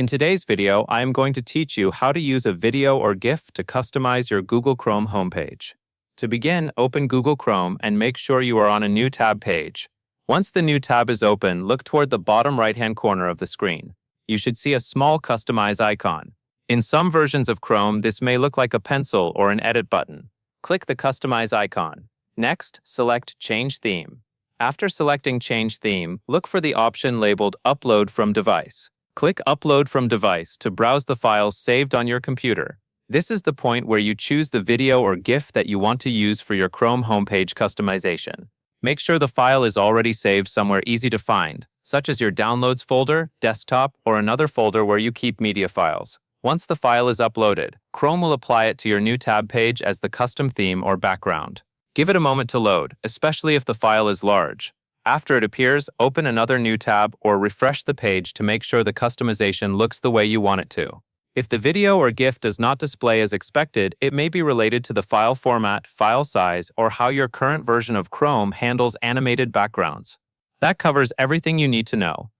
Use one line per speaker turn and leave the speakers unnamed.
In today's video, I am going to teach you how to use a video or GIF to customize your Google Chrome homepage. To begin, open Google Chrome and make sure you are on a new tab page. Once the new tab is open, look toward the bottom right-hand corner of the screen. You should see a small Customize icon. In some versions of Chrome, this may look like a pencil or an edit button. Click the Customize icon. Next, select Change Theme. After selecting Change Theme, look for the option labeled Upload from Device. Click Upload from Device to browse the files saved on your computer. This is the point where you choose the video or GIF that you want to use for your Chrome homepage customization. Make sure the file is already saved somewhere easy to find, such as your Downloads folder, desktop, or another folder where you keep media files. Once the file is uploaded, Chrome will apply it to your new tab page as the custom theme or background. Give it a moment to load, especially if the file is large. After it appears, open another new tab or refresh the page to make sure the customization looks the way you want it to. If the video or GIF does not display as expected, it may be related to the file format, file size, or how your current version of Chrome handles animated backgrounds. That covers everything you need to know.